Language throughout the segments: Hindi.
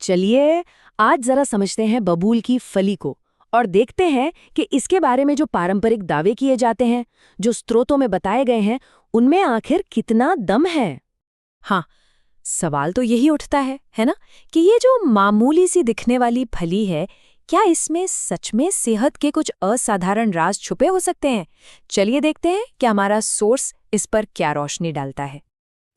चलिए आज जरा समझते हैं बबूल की फली को और देखते हैं कि इसके बारे में जो पारंपरिक दावे किए जाते हैं, जो स्रोतों में बताए गए हैं, उनमें आखिर कितना दम है। हाँ, सवाल तो यही उठता है ना, कि ये जो मामूली सी दिखने वाली फली है, क्या इसमें सच में सेहत के कुछ असाधारण राज छुपे हो सकते हैं? चलिए देखते हैं कि हमारा सोर्स इस पर क्या रोशनी डालता है।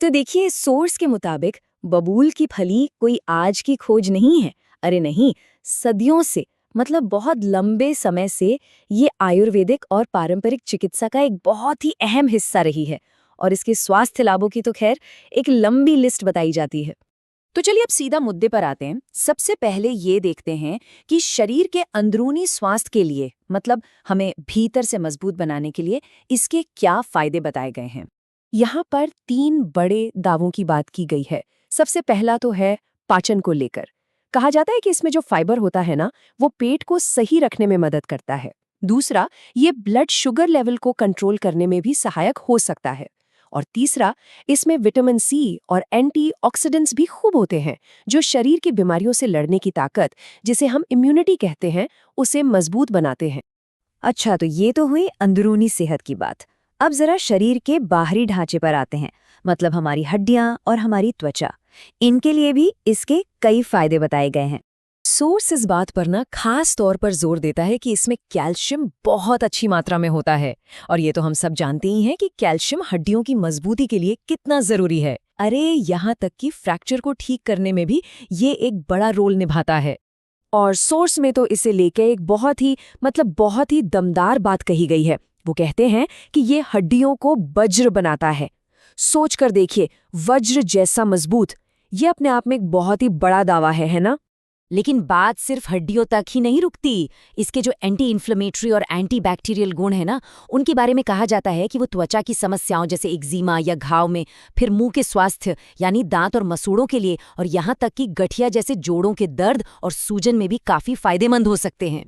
तो देखिए, सोर्स के मुताबिक बबूल की फली कोई आज की खोज नहीं है। अरे नहीं, सदियों से, मतलब बहुत लंबे समय से ये आयुर्वेदिक और पारंपरिक चिकित्सा का एक बहुत ही अहम हिस्सा रही है। और इसके स्वास्थ्य लाभों की तो खैर एक लंबी लिस्ट बताई जाती है। तो चलिए अब सीधा मुद्दे पर आते हैं। सबसे पहले ये देखते हैं कि शरीर के अंदरूनी स्वास्थ्य के लिए, मतलब हमें भीतर से मजबूत बनाने के लिए, इसके क्या फायदे बताए गए हैं। यहाँ पर 3 बड़े दावों की बात की गई है। सबसे पहला तो है पाचन को लेकर। कहा जाता है कि इसमें जो फाइबर होता है ना, वो पेट को सही रखने में मदद करता है। दूसरा, ये ब्लड शुगर लेवल को कंट्रोल करने में भी सहायक हो सकता है। और तीसरा, इसमें विटामिन सी और एंटीऑक्सीडेंट्स भी खूब होते हैं, जो शरीर की बीमारियों से लड़ने की ताकत, जिसे हम इम्यूनिटी कहते हैं, उसे मजबूत बनाते हैं। अच्छा, तो ये तो हुई अंदरूनी सेहत की बात। अब जरा शरीर के बाहरी ढांचे पर आते हैं, मतलब हमारी हड्डियां और हमारी त्वचा। इनके लिए भी इसके कई फायदे बताए गए हैं। सोर्स इस बात पर ना खास तौर पर जोर देता है कि इसमें कैल्शियम बहुत अच्छी मात्रा में होता है। और ये तो हम सब जानते ही हैं कि कैल्शियम हड्डियों की मजबूती के लिए कितना जरूरी है। अरे यहाँ तक कि फ्रैक्चर को ठीक करने में भी ये एक बड़ा रोल निभाता है। और सोर्स में तो इसे लेके एक बहुत ही दमदार बात कही गई है। वो कहते हैं कि ये हड्डियों को वज्र बनाता है। सोच कर देखिए, वज्र जैसा मजबूत, ये अपने आप में एक बहुत ही बड़ा दावा है ना? लेकिन बात सिर्फ हड्डियों तक ही नहीं रुकती। इसके जो एंटी इन्फ्लेमेटरी और एंटी बैक्टीरियल गुण है ना, उनके बारे में कहा जाता है कि वो त्वचा की समस्याओं जैसे एक्जिमा या घाव में, फिर मुंह के स्वास्थ्य यानी दांत और मसूड़ों के लिए, और यहाँ तक कि गठिया जैसे जोड़ों के दर्द और सूजन में भी काफी फायदेमंद हो सकते हैं।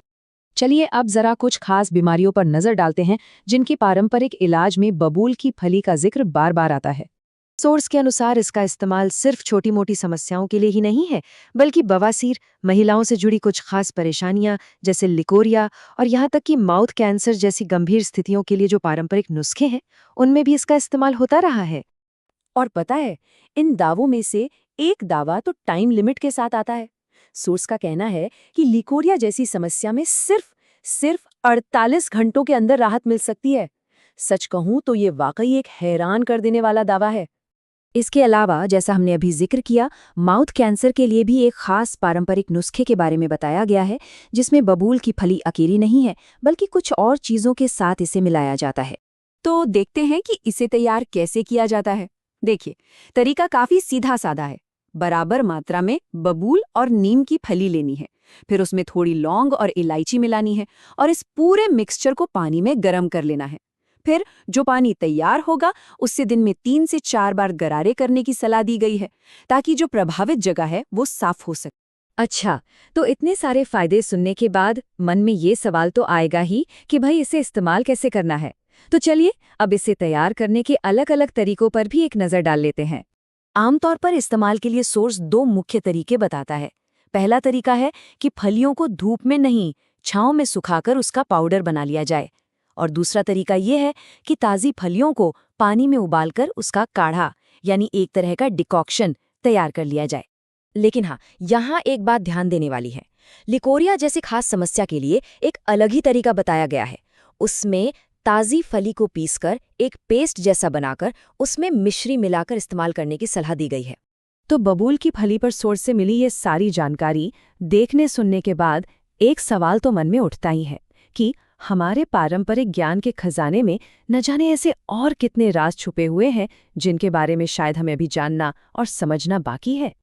चलिए अब जरा कुछ खास बीमारियों पर नजर डालते हैं, जिनकी पारंपरिक इलाज में बबूल की फली का जिक्र बार बार आता है। सोर्स के अनुसार इसका इस्तेमाल सिर्फ छोटी मोटी समस्याओं के लिए ही नहीं है, बल्कि बवासीर, महिलाओं से जुड़ी कुछ खास परेशानियां जैसे लिकोरिया और यहाँ तक कि माउथ कैंसर जैसी गंभीर स्थितियों के लिए जो पारंपरिक नुस्खे हैं, उनमें भी इसका इस्तेमाल होता रहा है। और पता है, इन दावों में से एक दावा तो टाइम लिमिट के साथ आता है। सोर्स का कहना है कि लिकोरिया जैसी समस्या में सिर्फ 48 घंटों के अंदर राहत मिल सकती है। सच कहूं तो ये वाकई एक हैरान कर देने वाला दावा है। इसके अलावा, जैसा हमने अभी जिक्र किया, माउथ कैंसर के लिए भी एक खास पारंपरिक नुस्खे के बारे में बताया गया है, जिसमें बबूल की फली अकेली नहीं है, बल्कि कुछ और चीजों के साथ इसे मिलाया जाता है। तो देखते हैं कि इसे तैयार कैसे किया जाता है। देखिए, तरीका काफी सीधा साधा है। बराबर मात्रा में बबूल और नीम की फली लेनी है, फिर उसमें थोड़ी लौंग और इलायची मिलानी है, और इस पूरे मिक्सचर को पानी में गर्म कर लेना है। फिर जो पानी तैयार होगा, उससे दिन में 3 से 4 बार गरारे करने की सलाह दी गई है, ताकि जो प्रभावित जगह है वो साफ हो सके। अच्छा, तो इतने सारे फायदे सुनने के बाद मन में ये सवाल तो आएगा ही कि भाई इसे इस्तेमाल कैसे करना है। तो चलिए अब इसे तैयार करने के अलग अलग तरीकों पर भी एक नज़र डाल लेते हैं। आमतौर पर इस्तेमाल के लिए सोर्स 2 मुख्य तरीके बताता है। पहला तरीका है कि फलियों को धूप में नहीं, छांव में सुखाकर उसका पाउडर बना लिया जाए। और दूसरा तरीका ये है कि ताज़ी फलियों को पानी में उबालकर उसका काढ़ा, यानी एक तरह का डिकॉक्शन, तैयार कर लिया जाए। लेकिन हाँ, यहाँ एक बात ध्यान देने वाली है। लिकोरिया जैसी खास समस्या के लिए एक अलग ही तरीका बताया गया है। उसमें ताज़ी फली को पीसकर एक पेस्ट जैसा बनाकर उसमें मिश्री मिलाकर इस्तेमाल करने की सलाह दी गई है। तो बबूल की फली पर सोर्स से मिली ये सारी जानकारी देखने सुनने के बाद एक सवाल तो मन में उठता ही है कि हमारे पारंपरिक ज्ञान के खजाने में न जाने ऐसे और कितने राज छुपे हुए हैं, जिनके बारे में शायद हमें अभी जानना और समझना बाकी है।